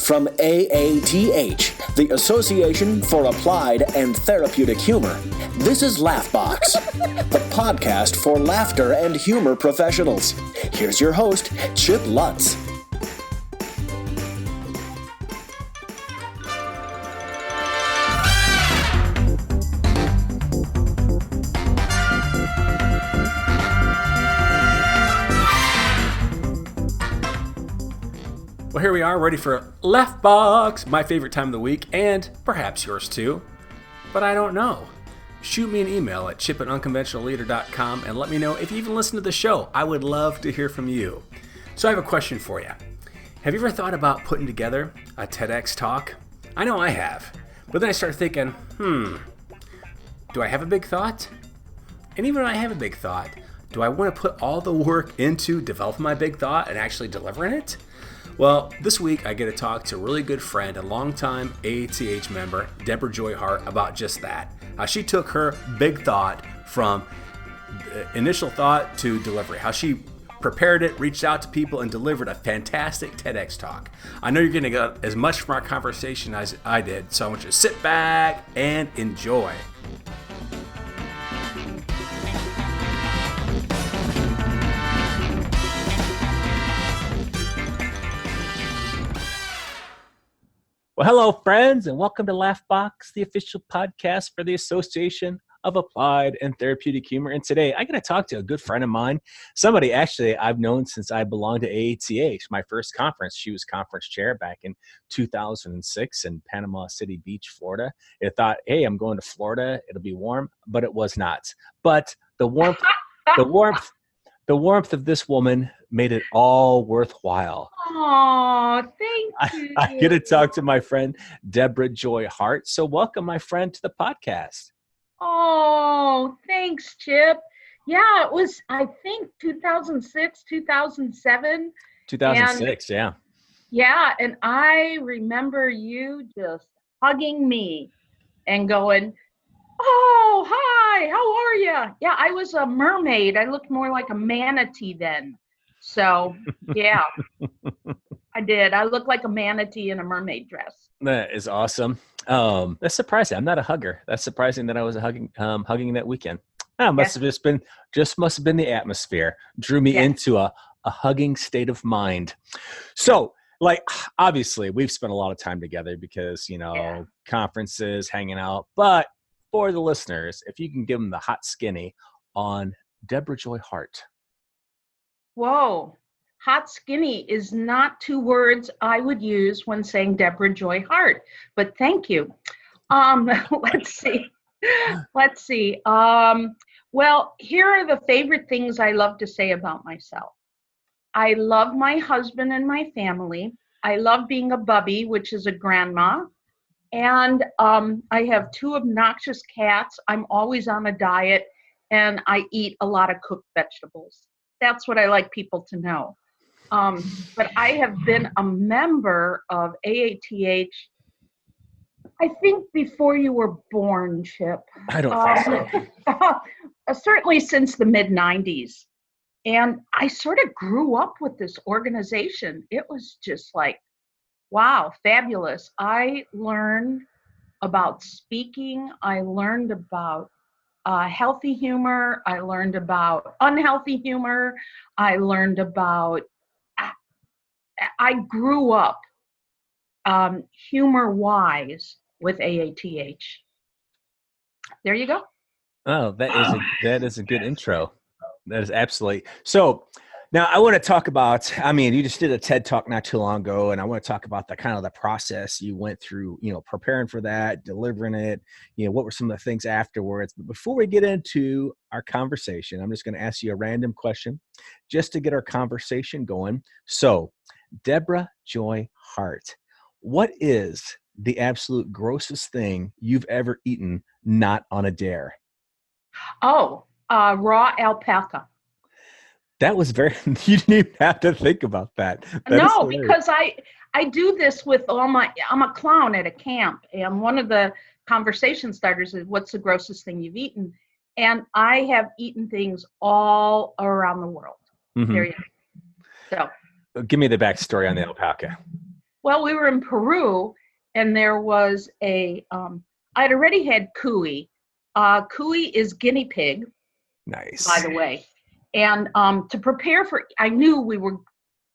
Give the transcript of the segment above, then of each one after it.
From AATH, the Association for Applied and Therapeutic Humor, this is Laughbox, the podcast for laughter and humor professionals. Here's your host, Chip Lutz. Well, here we are, ready for Laughbox, my favorite time of the week, and perhaps yours too, but I don't know. Shoot me an email at chip@unconventionalleader.com and let me know if you even listen to the show. I would love to hear from you. So I have a question for you. Have you ever thought about putting together a TEDx talk? I know I have, but then I started thinking, do I have a big thought? And even when I have a big thought, do I want to put all the work into developing my big thought and actually delivering it? Well, this week I get to talk to a really good friend and longtime AATH member, Debra Joy Hart, about just that. How she took her big thought from initial thought to delivery. How she prepared it, reached out to people, and delivered a fantastic TEDx talk. I know you're going to get as much from our conversation as I did, so I want you to sit back and enjoy. Well, hello, friends, and welcome to Laughbox, the official podcast for the Association of Applied and Therapeutic Humor. And today, I'm going to talk to a good friend of mine, somebody actually I've known since I belonged to AATH, my first conference. She was conference chair back in 2006 in Panama City Beach, Florida. I thought, hey, I'm going to Florida. It'll be warm, but it was not. But the warmth of this woman made it all worthwhile. Oh, thank you. I get to talk to my friend, Debra Joy Hart. So welcome, my friend, to the podcast. Oh, thanks, Chip. Yeah, it was, I think, 2006, 2007. 2006, yeah. Yeah, and I remember you just hugging me and going, oh, hi, how are you? Yeah, I was a mermaid. I looked more like a manatee then. So, yeah, I did. I looked like a manatee in a mermaid dress. That is awesome. That's surprising. I'm not a hugger. That's surprising that I was hugging that weekend. Must have been the atmosphere drew me into a hugging state of mind. So, like, obviously, we've spent a lot of time together because, conferences, hanging out. But for the listeners, if you can give them the hot skinny on Debra Joy Hart. Whoa, hot skinny is not two words I would use when saying Debra Joy Hart, but thank you. Let's see. Well, here are the favorite things I love to say about myself. I love my husband and my family. I love being a bubby, which is a grandma. And I have two obnoxious cats. I'm always on a diet, and I eat a lot of cooked vegetables. That's what I like people to know. But I have been a member of AATH, I think before you were born, Chip. I don't think so. Certainly since the mid-90s. And I sort of grew up with this organization. It was just like, wow, fabulous. I learned about speaking. I learned about healthy humor. I learned about unhealthy humor. I grew up humor-wise with AATH. There you go. Oh, that is a good intro. That is absolutely. So now I want to talk about, you just did a TED Talk not too long ago, and I want to talk about the process you went through, preparing for that, delivering it, what were some of the things afterwards. But before we get into our conversation, I'm just going to ask you a random question just to get our conversation going. So, Debra Joy Hart, what is the absolute grossest thing you've ever eaten not on a dare? Oh, raw alpaca. That was you didn't even have to think about that. No, because I do this with I'm a clown at a camp, and one of the conversation starters is, what's the grossest thing you've eaten? And I have eaten things all around the world. Mm-hmm. There you go. So, give me the backstory on the alpaca. Well, we were in Peru, and there was I'd already had cuy. Cuy is guinea pig, Nice. by the way. And to prepare I knew we would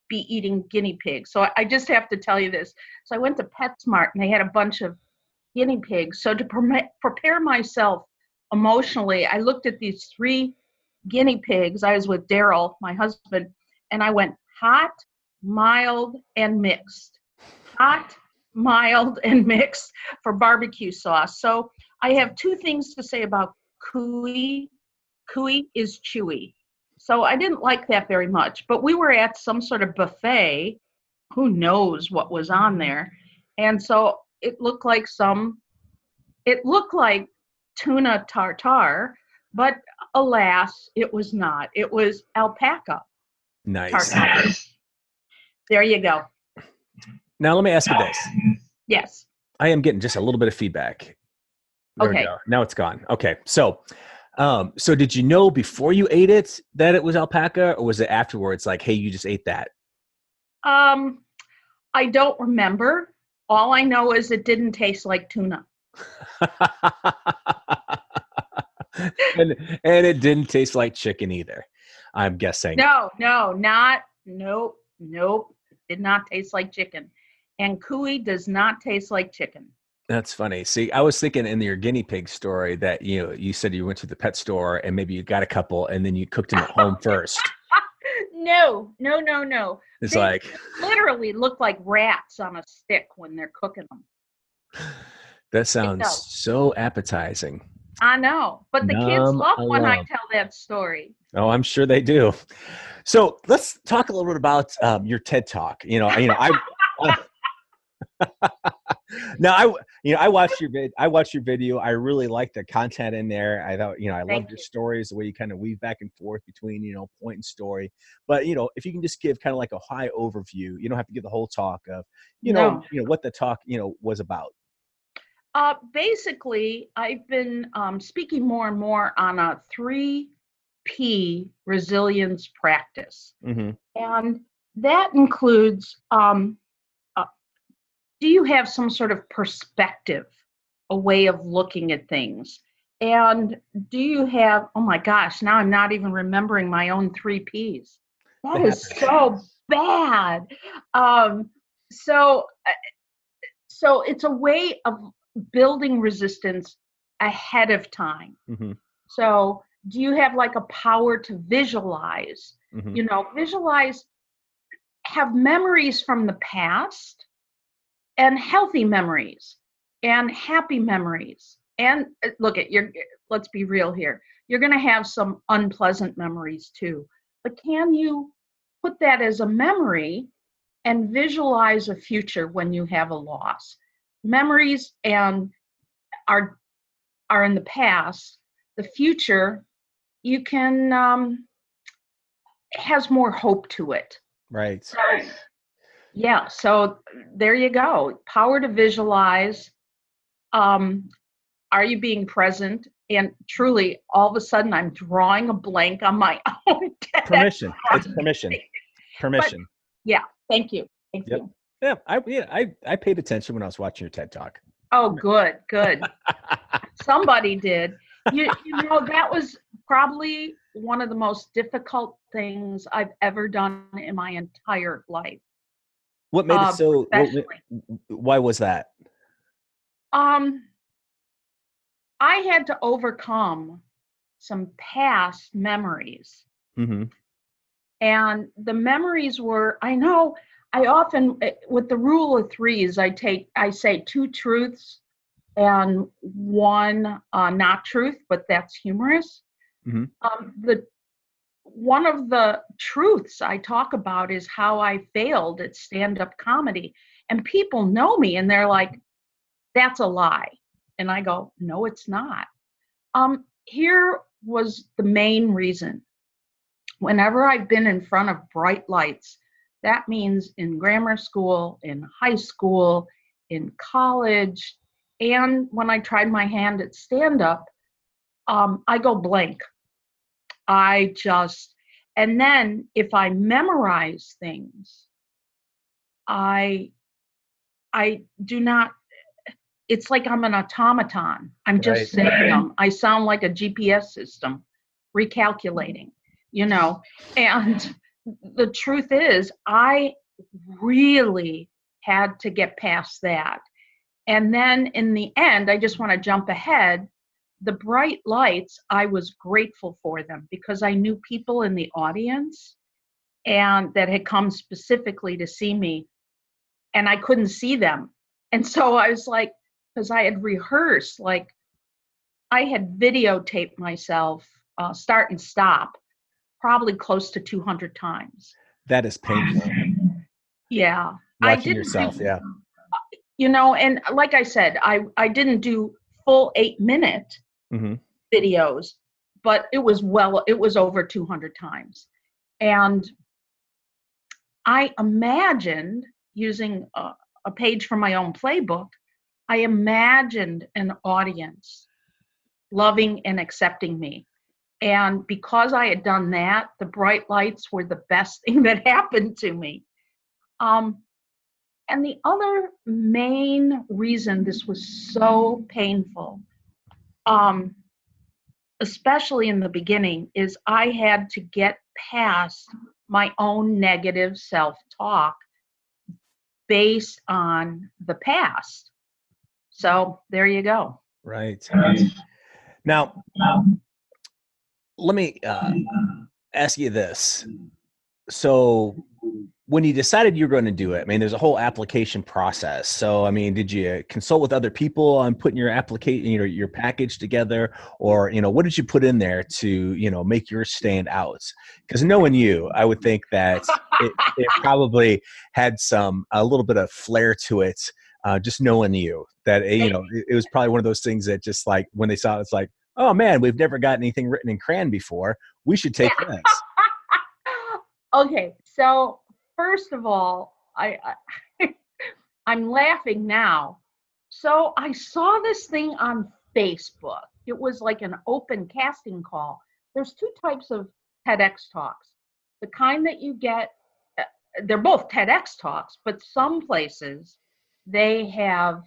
be eating guinea pigs. So I just have to tell you this. So I went to PetSmart, and they had a bunch of guinea pigs. So to prepare myself emotionally, I looked at these 3 guinea pigs. I was with Daryl, my husband, and I went hot, mild, and mixed. Hot, mild, and mixed for barbecue sauce. So I have 2 things to say about cuy. Cuy is chewy. So I didn't like that very much. But we were at some sort of buffet. Who knows what was on there? And so it looked like tuna tartare, but alas, it was not. It was alpaca Nice. tartare. There you go. Now let me ask you this. Yes. I am getting just a little bit of feedback. There we go. Now it's gone. Okay. So did you know before you ate it that it was alpaca, or was it afterwards like, hey, you just ate that? I don't remember. All I know is it didn't taste like tuna. and it didn't taste like chicken either, I'm guessing. Nope. It did not taste like chicken. And cuy does not taste like chicken. That's funny. See, I was thinking in your guinea pig story that, you said you went to the pet store and maybe you got a couple and then you cooked them at home first. No. It's they like literally look like rats on a stick when they're cooking them. That sounds so appetizing. I know, but the kids love when I tell that story. Oh, I'm sure they do. So let's talk a little bit about your TED Talk. I watched your video. I really liked the content in there. I thought, I loved your stories, the way you kind of weave back and forth between, point and story. But, if you can just give kind of like a high overview, you don't have to give the whole talk of, what the talk, was about. Basically, I've been speaking more and more on a 3P resilience practice. Mm-hmm. And that includes, do you have some sort of perspective, a way of looking at things? And do you have, oh my gosh, now I'm not even remembering my own 3Ps. That is so bad. So it's a way of building resistance ahead of time. Mm-hmm. So do you have like a power to visualize, mm-hmm. Visualize, have memories from the past and healthy memories and happy memories. And let's be real here. You're going to have some unpleasant memories too, but can you put that as a memory and visualize a future when you have a loss? Memories and are in the past. The future, you can has more hope to it. Right. So there you go. Power to visualize. Are you being present? And truly, all of a sudden, I'm drawing a blank on my own. Permission. It's permission. Permission. But, thank you. Thank you. Yeah, I paid attention when I was watching your TED Talk. Oh, good. Somebody did. That was probably one of the most difficult things I've ever done in my entire life. What made it so? Why was that? I had to overcome some past memories. Mm-hmm. And the memories were, I often, with the rule of threes, I say 2 truths and 1 not truth, but that's humorous. Mm-hmm. One of the truths I talk about is how I failed at stand-up comedy. And people know me and they're like, that's a lie. And I go, no, it's not. Here was the main reason. Whenever I've been in front of bright lights, that means in grammar school, in high school, in college, and when I tried my hand at stand-up, I go blank. And then if I memorize things, I I do not, it's like I'm an automaton. I'm just Right. saying them. I sound like a GPS system recalculating, and the truth is I really had to get past that. And then in the end, I just want to jump ahead. The bright lights, I was grateful for them because I knew people in the audience and that had come specifically to see me, and I couldn't see them. And so I was like, because I had rehearsed, like I had videotaped myself start and stop probably close to 200 times. That is painful. Yeah. I Watching didn't yourself. do, Yeah. and like I said, I didn't do full 8-minute Mm-hmm. videos, but it was over 200 times. And I imagined using a page from my own playbook, I imagined an audience loving and accepting me. And because I had done that, the bright lights were the best thing that happened to me. And the other main reason this was so painful, especially in the beginning, is I had to get past my own negative self-talk based on the past. So there you go. Right. Now, let me ask you this. So when you decided you were going to do it, I mean, there's a whole application process. So, I mean, did you consult with other people on putting your application, your package together, or, what did you put in there to, make yours stand out? Because knowing you, I would think that it probably had a little bit of flair to it. Just knowing you, that, it was probably one of those things that just like when they saw it, it's like, oh man, we've never got anything written in crayon before. We should take this. Okay, so first of all, I'm laughing now. So I saw this thing on Facebook. It was like an open casting call. There's two types of TEDx talks. The kind that you get, they're both TEDx talks, but some places they have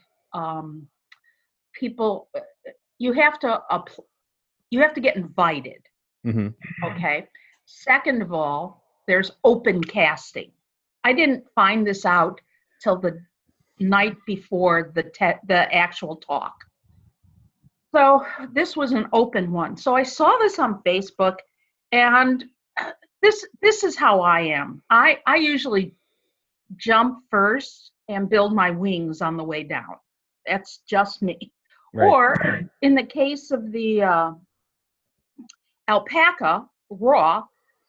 people. You have to get invited. Mm-hmm. Okay. Second of all, there's open casting. I didn't find this out till the night before the actual talk. So this was an open one. So I saw this on Facebook, and this is how I am. I usually jump first and build my wings on the way down. That's just me. Right. Or in the case of the alpaca raw,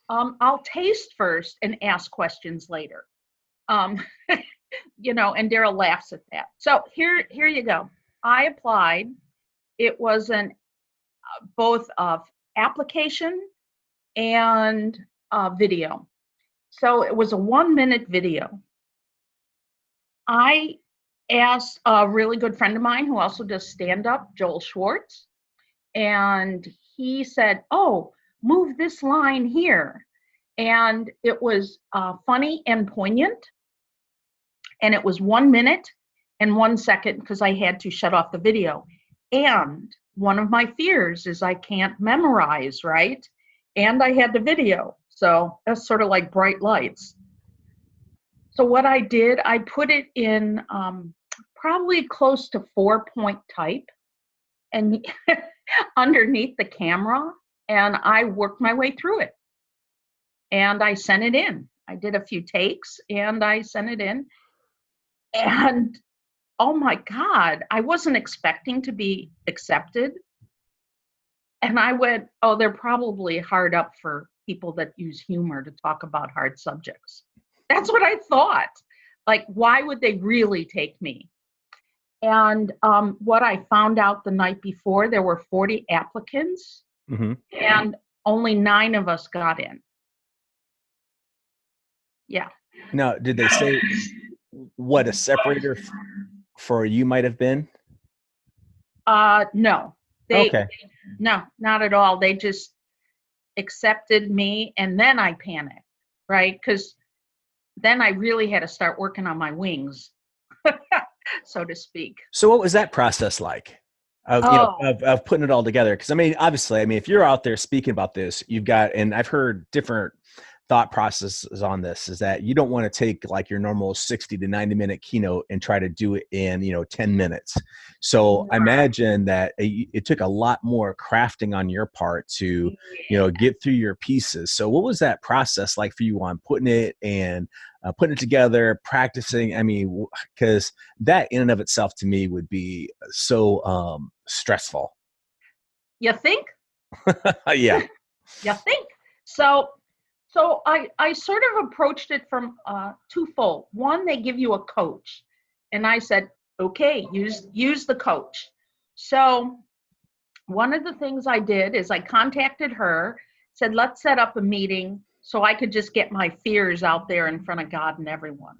I'll taste first and ask questions later. And Daryl laughs at that. So here you go. I applied. It was both of application and video. So it was a 1-minute video. I asked a really good friend of mine who also does stand-up, Joel Schwartz, and he said, oh, move this line here. And it was funny and poignant. And it was 1 minute and 1 second because I had to shut off the video. And one of my fears is I can't memorize, right? And I had the video. So that's sort of like bright lights. So what I did, I put it in probably close to 4-point type and underneath the camera, and I worked my way through it. And I sent it in. I did a few takes and I sent it in. And oh my God, I wasn't expecting to be accepted. And I went, oh, they're probably hard up for people that use humor to talk about hard subjects. That's what I thought. Like, why would they really take me? And what I found out the night before, there were 40 applicants, Mm-hmm. and only 9 of us got in. Yeah. Now, did they say what a separator for you might have been? No. Okay. No, not at all. They just accepted me, and then I panicked, right? Because then I really had to start working on my wings. so to speak. So what was that process like of putting it all together? Because I mean, obviously, if you're out there speaking about this, you've got, and I've heard different thought processes on this, is that you don't want to take like your normal 60 to 90 minute keynote and try to do it in, 10 minutes. So I imagine that it took a lot more crafting on your part to, get through your pieces. So what was that process like for you on putting it and putting it together, practicing? I mean, because that in and of itself to me would be so stressful. You think? Yeah. You think? So I sort of approached it from twofold. One, they give you a coach. And I said, okay, use the coach. So one of the things I did is I contacted her, said, let's set up a meeting so I could just get my fears out there in front of God and everyone.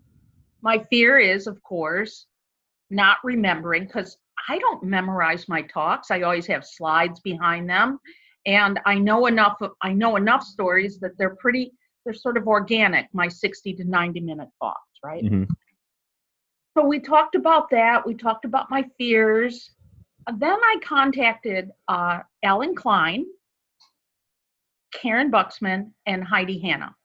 My fear is, of course, not remembering, because I don't memorize my talks. I always have slides behind them. And I know enough stories that they're sort of organic, my 60 to 90 minute talks, right? Mm-hmm. So we talked about that. We talked about my fears. Then I contacted Alan Klein, Karen Buxman, and Heidi Hanna,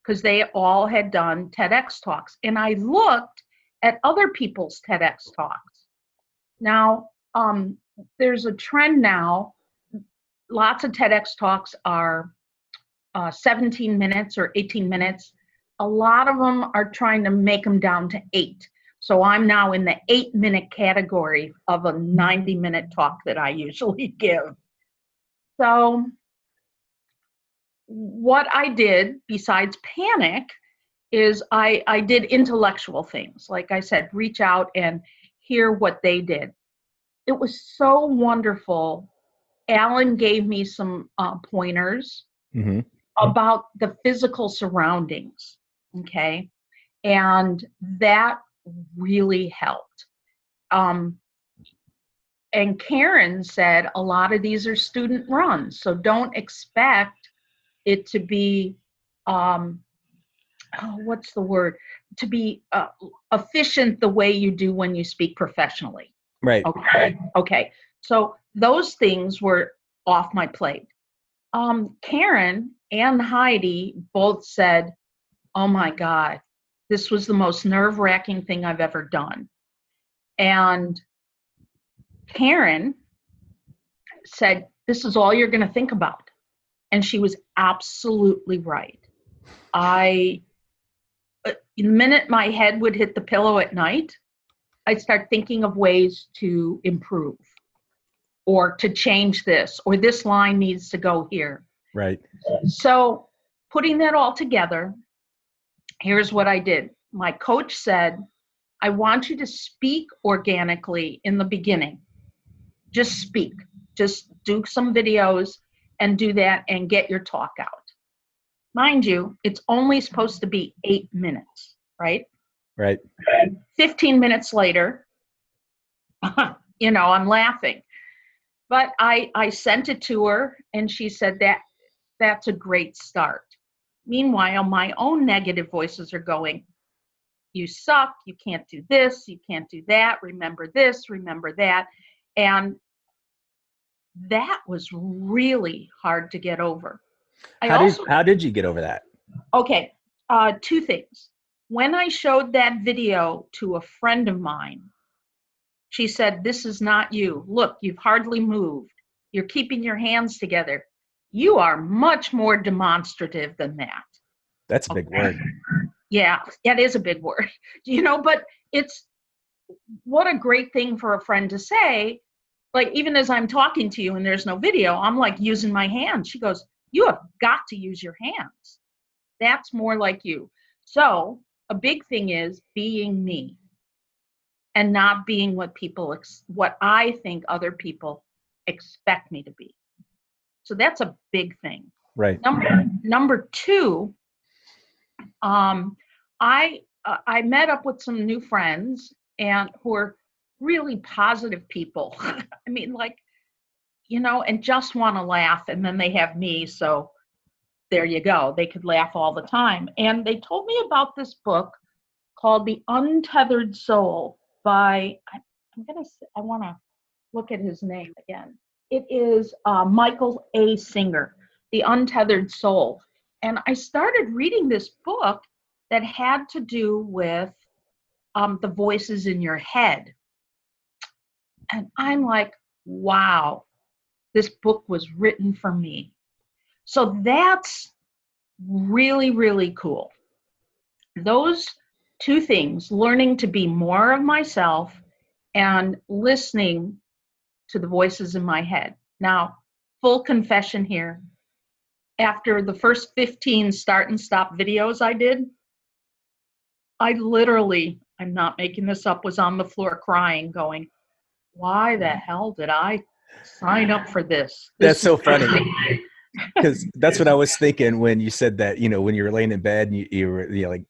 because they all had done TEDx talks. And I looked at other people's TEDx talks. Now, there's a trend now. Lots of TEDx talks are 17 minutes or 18 minutes. A lot of them are trying to make them down to 8. So I'm now in the 8-minute category of a 90-minute talk that I usually give. So what I did, besides panic, is I did intellectual things. Like I said, reach out and hear what they did. It was so wonderful. Alan gave me some pointers about the physical surroundings, okay? And that really helped. And Karen said a lot of these are student runs, so don't expect it to be, what's the word? To be efficient the way you do when you speak professionally. Right. Okay. So those things were off my plate. Karen and Heidi both said, oh my God, this was the most nerve-wracking thing I've ever done. And Karen said, this is all you're going to think about. And she was absolutely right. The minute my head would hit the pillow at night, I'd start thinking of ways to improve or to change this, or this line needs to go here. Right. So putting that all together, here's what I did. My coach said, I want you to speak organically in the beginning. Just speak. Just do some videos and do that and get your talk out. Mind you, it's only supposed to be 8 minutes, right? Right. 15 minutes later, I'm laughing. But I sent it to her and she said that's a great start. Meanwhile, my own negative voices are going, you suck, you can't do this, you can't do that, remember this, remember that. And that was really hard to get over. How did you get over that? Okay, 2 things. When I showed that video to a friend of mine, she said, this is not you. Look, you've hardly moved. You're keeping your hands together. You are much more demonstrative than that. That's a big word. Yeah, it is a big word. But it's what a great thing for a friend to say. Like, even as I'm talking to you and there's no video, I'm like using my hands. She goes, you have got to use your hands. That's more like you. So a big thing is being me and not being what I think other people expect me to be. So that's a big thing. Right. Number 2, I met up with some new friends and who are really positive people. I mean, and just want to laugh, and then they have me, so there you go. They could laugh all the time. And they told me about this book called The Untethered Soul by, I want to look at his name again. It is Michael A. Singer, The Untethered Soul. And I started reading this book that had to do with the voices in your head. And I'm like, wow, this book was written for me. So that's really, really cool. Those two things, learning to be more of myself and listening to the voices in my head. Now, full confession here. After the first 15 start and stop videos I did, I literally, I'm not making this up, was on the floor crying, going, why the hell did I sign up for this? That's so funny. Because that's what I was thinking when you said that, when you were laying in bed and you were like,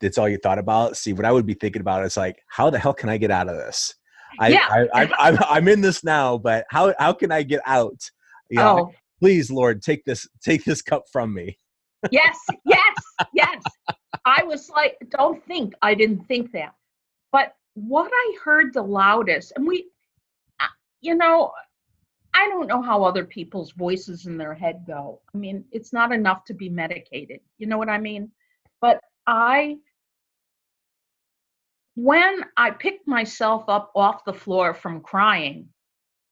that's all you thought about. See, what I would be thinking about is like, how the hell can I get out of this? I'm in this now, but how can I get out? Please, Lord, take this cup from me. Yes. I was like, I didn't think that. But what I heard the loudest, and I don't know how other people's voices in their head go. I mean, it's not enough to be medicated. You know what I mean? But when I picked myself up off the floor from crying,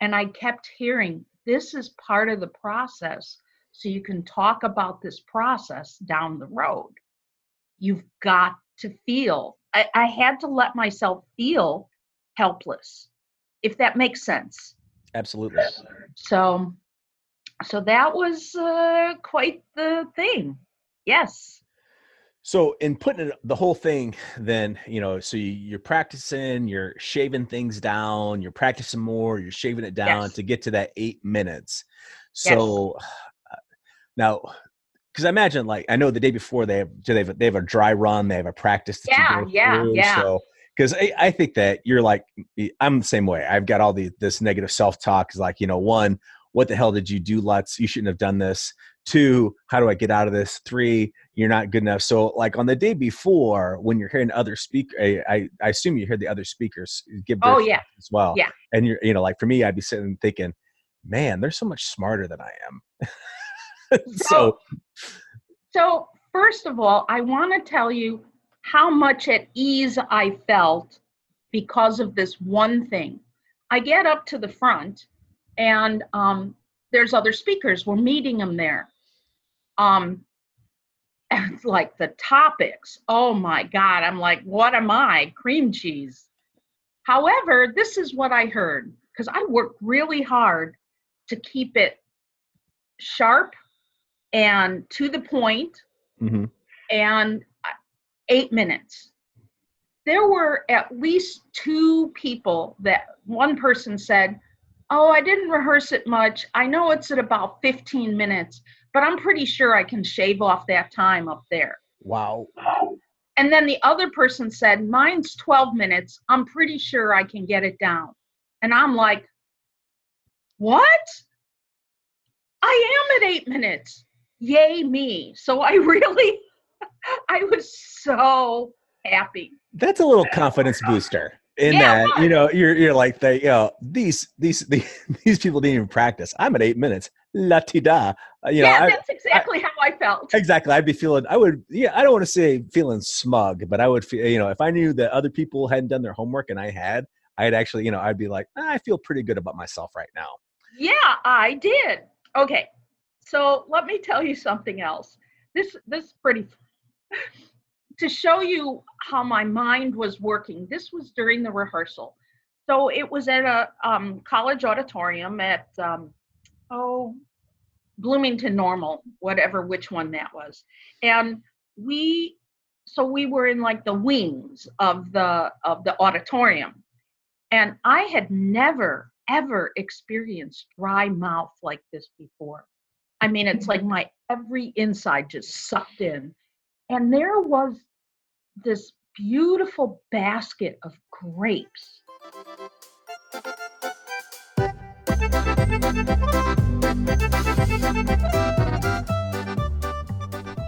and I kept hearing, this is part of the process, so you can talk about this process down the road. You've got to feel. I had to let myself feel helpless, if that makes sense. Absolutely. So that was quite the thing. Yes. So in putting the whole thing, then, so you're practicing, you're shaving things down, you're practicing more, you're shaving it down to get to that 8 minutes. So now, because I imagine, like, I know the day before they have a dry run, they have a practice that you go through. So, because I think that you're like, I'm the same way. I've got all this negative self-talk is like, one, what the hell did you do, Lutz? You shouldn't have done this. 2, how do I get out of this? 3, you're not good enough. So like on the day before, when you're hearing other I assume you hear the other speakers give their as well. Yeah. And you're, like for me, I'd be sitting thinking, man, they're so much smarter than I am. So first of all, I want to tell you how much at ease I felt because of this one thing. I get up to the front and there's other speakers. We're meeting them there. And like the topics, oh my God, I'm like, what am I? Cream cheese. However, this is what I heard, because I worked really hard to keep it sharp and to the point, and 8 minutes. There were at least 2 people that one person said, oh, I didn't rehearse it much. I know it's at about 15 minutes, but I'm pretty sure I can shave off that time up there. Wow. And then the other person said, mine's 12 minutes. I'm pretty sure I can get it down. And I'm like, what? I am at 8 minutes. Yay me. So I was so happy. That's a little confidence booster in that, you're like, these people didn't even practice. I'm at 8 minutes. La-ti-da. That's exactly how I felt. Exactly. I don't want to say feeling smug, but I would feel, if I knew that other people hadn't done their homework and I'd actually, I'd be like, I feel pretty good about myself right now. Yeah, I did. Okay. So let me tell you something else. This is pretty to show you how my mind was working. This was during the rehearsal. So it was at a college auditorium at Bloomington Normal, which one that was. And we were in like the wings of the auditorium. And I had never, ever experienced dry mouth like this before. I mean, it's like my every inside just sucked in. And there was this beautiful basket of grapes.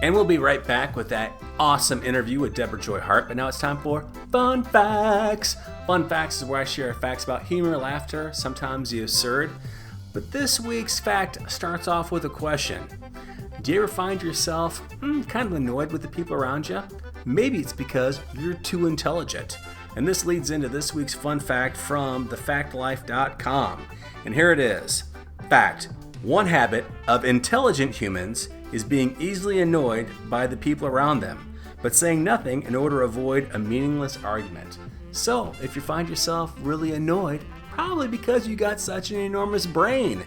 And we'll be right back with that awesome interview with Debra Joy Hart, but now it's time for Fun Facts. Fun Facts is where I share facts about humor, laughter, sometimes the absurd. But this week's fact starts off with a question. Do you ever find yourself kind of annoyed with the people around you? Maybe it's because you're too intelligent. And this leads into this week's fun fact from thefactlife.com. And here it is. Fact: one habit of intelligent humans is being easily annoyed by the people around them, but saying nothing in order to avoid a meaningless argument. So, if you find yourself really annoyed, probably because you got such an enormous brain.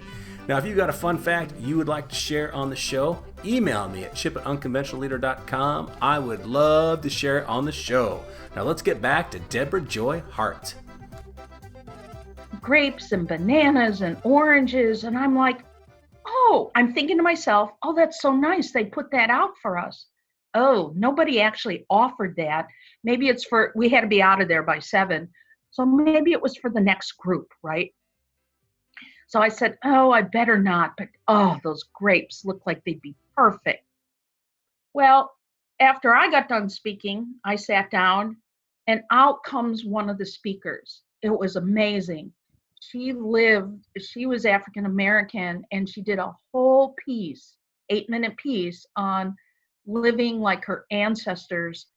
Now, if you've got a fun fact you would like to share on the show, email me at chip@unconventionalleader.com. I would love to share it on the show. Now, let's get back to Debra Joy Hart. Grapes and bananas and oranges, and I'm like, oh, I'm thinking to myself, oh, that's so nice. They put that out for us. Oh, nobody actually offered that. Maybe it's we had to be out of there by 7. So maybe it was for the next group, right? So I said, oh, I better not. But, oh, those grapes look like they'd be perfect. Well, after I got done speaking, I sat down and out comes one of the speakers. It was amazing. She was African American, and she did a whole piece, 8-minute piece on living like her ancestors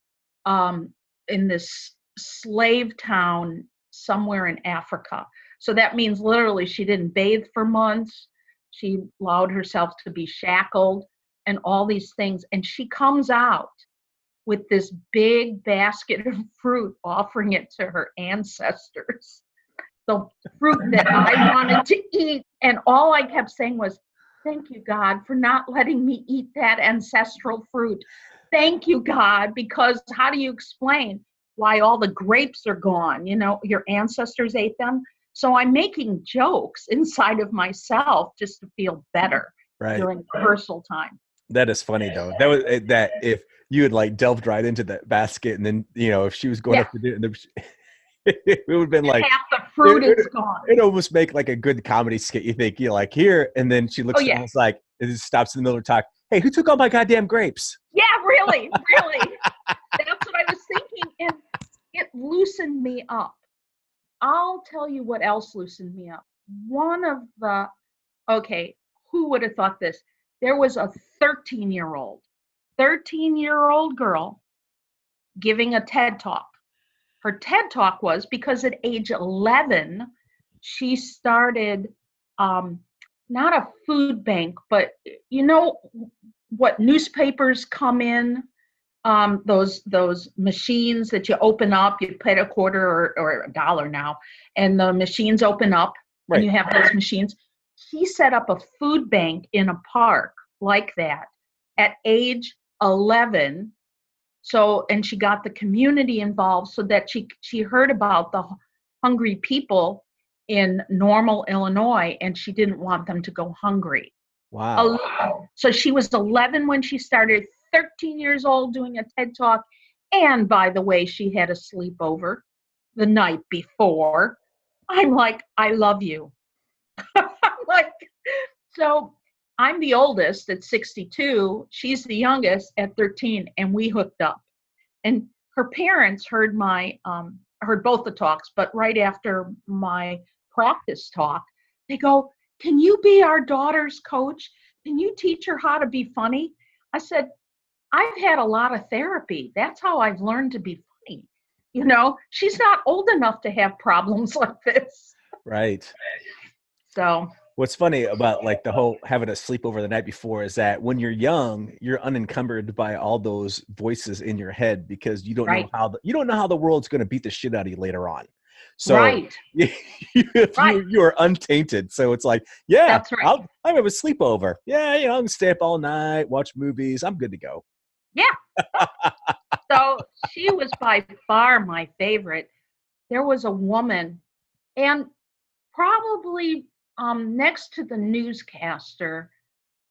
in this slave town somewhere in Africa. So that means literally she didn't bathe for months. She allowed herself to be shackled and all these things. And she comes out with this big basket of fruit, offering it to her ancestors. The fruit that I wanted to eat. And all I kept saying was, thank you, God, for not letting me eat that ancestral fruit. Thank you, God, because how do you explain why all the grapes are gone? You know, your ancestors ate them. So I'm making jokes inside of myself just to feel better during rehearsal time. That is funny though. That if you had like delved right into that basket, and then if she was going up to do it would have been like half the fruit is gone. It almost make like a good comedy skit. You think you're like here, and then she looks down and it's like it stops in the middle of talk. Hey, who took all my goddamn grapes? Yeah, really. That's what I was thinking, and it loosened me up. I'll tell you what else loosened me up. Who would have thought this? There was a 13-year-old girl giving a TED Talk. Her TED Talk was because at age 11, she started not a food bank, but you know what newspapers come in, those machines that you open up, you pay $0.25 or $1 now, and the machines open up, and you have those machines. She set up a food bank in a park like that at age 11. So, and she got the community involved so that she heard about the hungry people in Normal, Illinois, and she didn't want them to go hungry. Wow. So she was 11 when she started, 13 years old doing a TED Talk. And by the way, she had a sleepover the night before. I'm like, I love you. So I'm the oldest at 62. She's the youngest at 13, and we hooked up. And her parents heard heard both the talks, but right after my practice talk, they go, "Can you be our daughter's coach? Can you teach her how to be funny?" I said, "I've had a lot of therapy. That's how I've learned to be funny. She's not old enough to have problems like this." Right. So what's funny about like the whole having a sleepover the night before is that when you're young, you're unencumbered by all those voices in your head because you don't know how the world's going to beat the shit out of you later on. So you are untainted. So it's like, that's right. I'll have a sleepover. Yeah, I can stay up all night, watch movies. I'm good to go. Yeah. So she was by far my favorite. There was a woman, and probably next to the newscaster,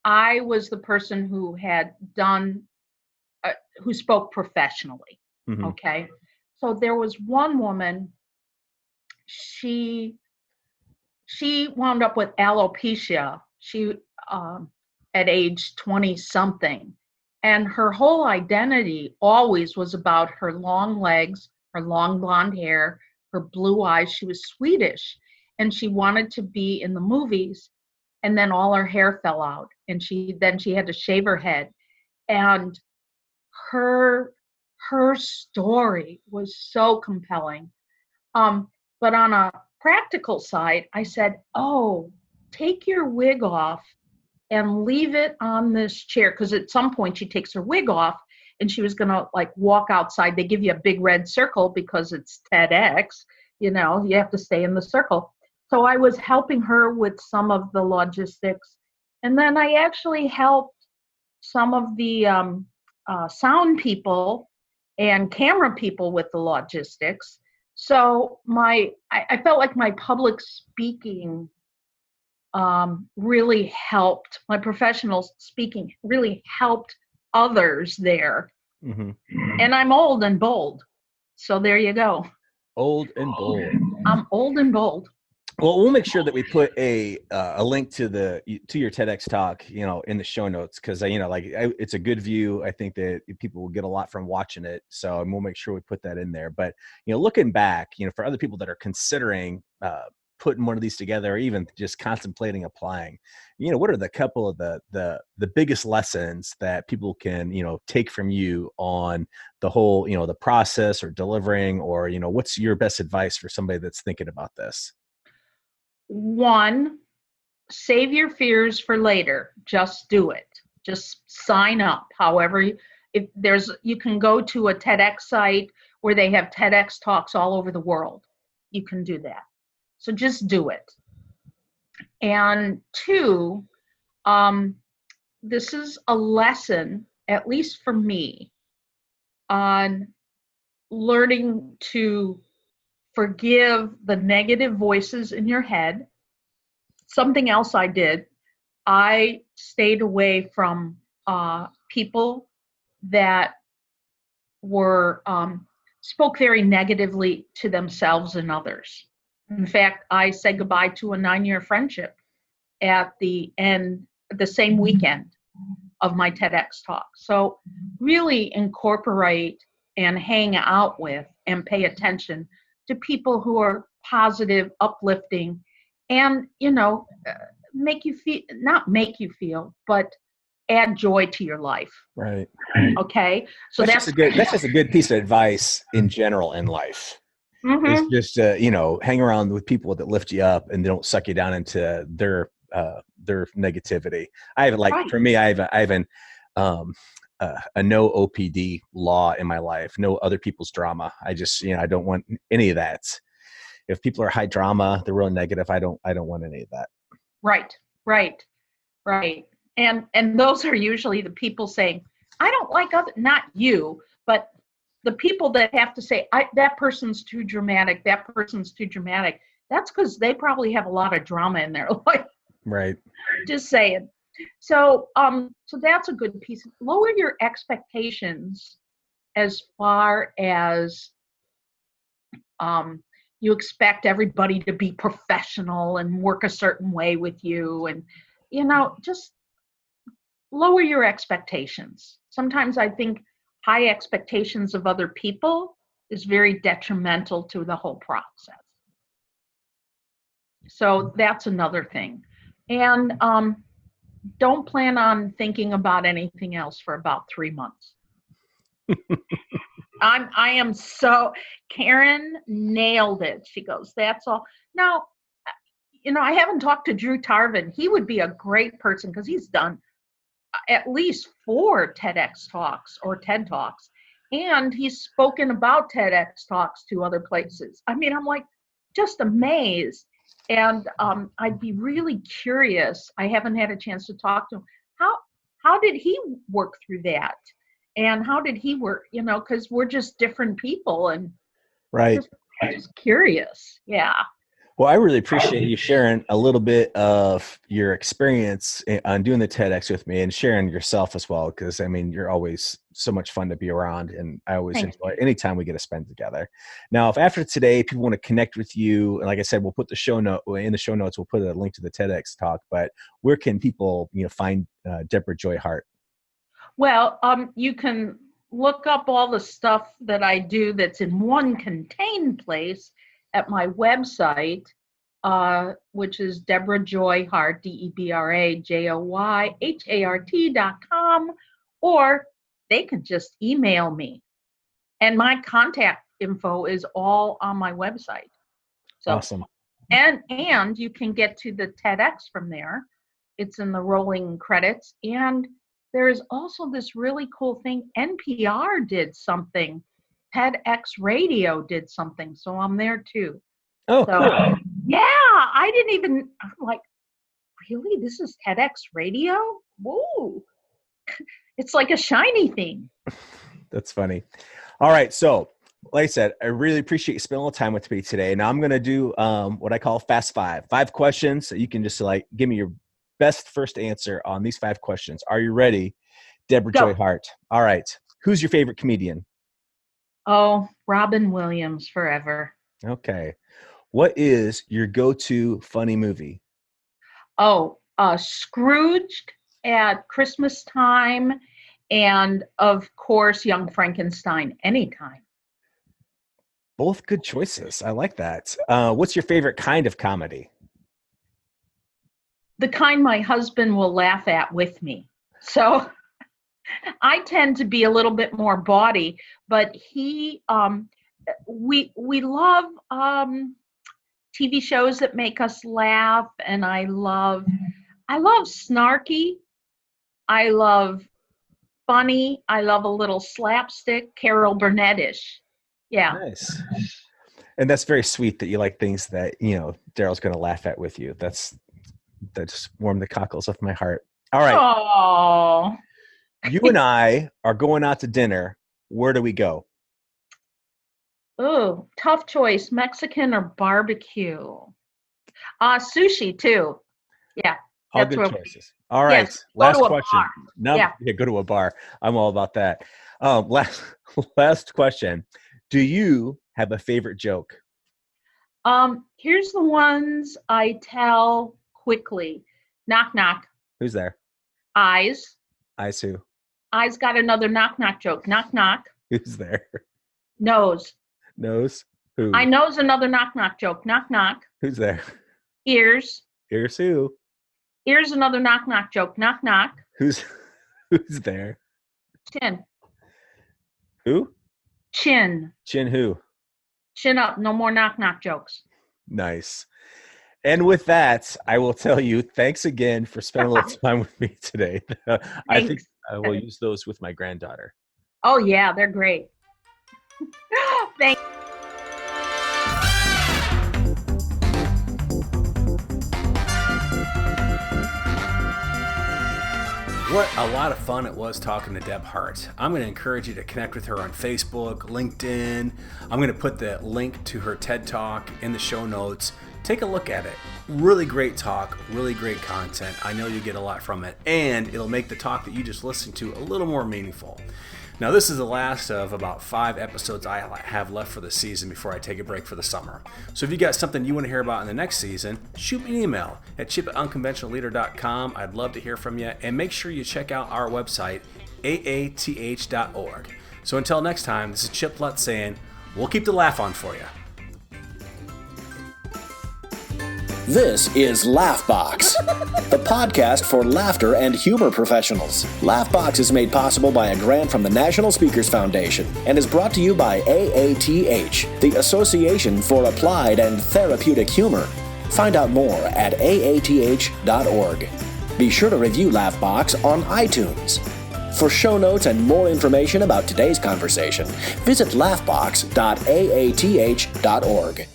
I was the person who had who spoke professionally. Mm-hmm. Okay. So there was one woman, she wound up with alopecia. She, at age 20 something. And her whole identity always was about her long legs, her long blonde hair, her blue eyes. She was Swedish, and she wanted to be in the movies. And then all her hair fell out, and she had to shave her head. And her story was so compelling. But on a practical side, I said, "Oh, take your wig off and leave it on this chair," because at some point she takes her wig off and she was going to like walk outside. They give you a big red circle because it's TEDx, you have to stay in the circle. So I was helping her with some of the logistics, and then I actually helped some of the sound people and camera people with the logistics. So I felt like my public speaking really helped, my professional speaking really helped others there. Mm-hmm. And I'm old and bold. So there you go. Old and bold. I'm old and bold. Well, we'll make sure that we put a link to your TEDx talk, in the show notes, because it's a good view. I think that people will get a lot from watching it. So we'll make sure we put that in there. But looking back, for other people that are considering putting one of these together, or even just contemplating applying, what are the couple of the biggest lessons that people can take from you on the whole the process or delivering, or what's your best advice for somebody that's thinking about this? 1, save your fears for later. Just do it. Just sign up. However, you can go to a TEDx site where they have TEDx talks all over the world. You can do that. So just do it. And 2, this is a lesson, at least for me, on learning to forgive the negative voices in your head. Something else I did, I stayed away from people that were spoke very negatively to themselves and others. In fact, I said goodbye to a 9-year friendship at the same weekend of my TEDx talk. So really incorporate and hang out with and pay attention to people who are positive, uplifting, and, make you feel, not make you feel, but add joy to your life. Right. Okay. So that's just a good piece of advice in general in life. Mm-hmm. It's just, hang around with people that lift you up and they don't suck you down into their negativity. For me, I have a no OPD law in my life, no other people's drama. I just, I don't want any of that. If people are high drama, they're real negative, I don't want any of that. Right. And those are usually the people saying, I don't like not you, but the people that have to say, that person's too dramatic, that person's too dramatic. That's because they probably have a lot of drama in their life. Right. Just saying. So that's a good piece. Lower your expectations as far as you expect everybody to be professional and work a certain way with you, and just lower your expectations. Sometimes I think high expectations of other people is very detrimental to the whole process. So that's another thing. And don't plan on thinking about anything else for about 3 months. Karen nailed it. She goes, that's all. Now, I haven't talked to Drew Tarvin. He would be a great person because he's done at least 4 TEDx talks or TED Talks. And he's spoken about TEDx talks to other places. I mean, I'm like just amazed. And I'd be really curious. I haven't had a chance to talk to him. How did he work through that? And how did he work, because we're just different people, and right. Just curious. Yeah. Well, I really appreciate you sharing a little bit of your experience on doing the TEDx with me, and sharing yourself as well. Because you're always so much fun to be around, and I always enjoy any time we get to spend together. Now, if after today people want to connect with you, and like I said, we'll put in the show notes, we'll put a link to the TEDx talk. But where can people, find Debra Joy Hart? Well, you can look up all the stuff that I do that's in one contained place at my website, which is Debra Joy Hart, DebraJoyHart.com, or they can just email me. And my contact info is all on my website. So, awesome. And you can get to the TEDx from there. It's in the rolling credits. And there's also this really cool thing. NPR did something. TEDx Radio did something. So I'm there too. Oh, so, cool. Yeah, I'm like, really? This is TEDx Radio? Whoa. It's like a shiny thing. That's funny. All right. So, like I said, I really appreciate you spending a little time with me today. Now I'm going to do what I call Fast Five. 5 questions. So you can just give me your best first answer on these 5 questions. Are you ready, Debra Joy Hart? All right. Who's your favorite comedian? Oh, Robin Williams forever. Okay. What is your go-to funny movie? Oh, Scrooged at Christmas time, and of course, Young Frankenstein anytime. Both good choices. I like that. What's your favorite kind of comedy? The kind my husband will laugh at with me. So I tend to be a little bit more bawdy, but we love TV shows that make us laugh, and I love snarky. I love funny. I love a little slapstick, Carol Burnett-ish. Yeah. Nice. And that's very sweet that you like things that, Daryl's going to laugh at with you. That just warmed the cockles of my heart. All right. Oh. You and I are going out to dinner. Where do we go? Oh, tough choice. Mexican or barbecue? Sushi too. Yeah. All good choices. All right. Yes, last question. No, yeah, go to a bar. I'm all about that. Last question. Do you have a favorite joke? Here's the ones I tell quickly. Knock, knock. Who's there? Eyes. Eyes who? Eyes got another knock, knock joke. Knock, knock. Who's there? Nose. Nose? Who? I knows another knock, knock joke. Knock, knock. Who's there? Ears. Ears who? Ears another knock, knock joke. Knock, knock. Who's there? Chin. Who? Chin. Chin who? Chin up. No more knock, knock jokes. Nice. And with that, I will tell you, thanks again for spending a little time with me today. I think I will use those with my granddaughter. Oh, yeah, they're great. Thanks. What a lot of fun it was talking to Deb Hart. I'm going to encourage you to connect with her on Facebook, LinkedIn. I'm going to put the link to her TED Talk in the show notes. Take a look at it. Really great talk, really great content. I know you get a lot from it, and it'll make the talk that you just listened to a little more meaningful. Now, this is the last of about 5 episodes I have left for the season before I take a break for the summer. So if you got something you want to hear about in the next season, shoot me an email at chip@unconventionalleader.com. I'd love to hear from you. And make sure you check out our website, aath.org. So until next time, this is Chip Lutz saying, we'll keep the laugh on for you. This is Laughbox, the podcast for laughter and humor professionals. Laughbox is made possible by a grant from the National Speakers Foundation and is brought to you by AATH, the Association for Applied and Therapeutic Humor. Find out more at aath.org. Be sure to review Laughbox on iTunes. For show notes and more information about today's conversation, visit laughbox.aath.org.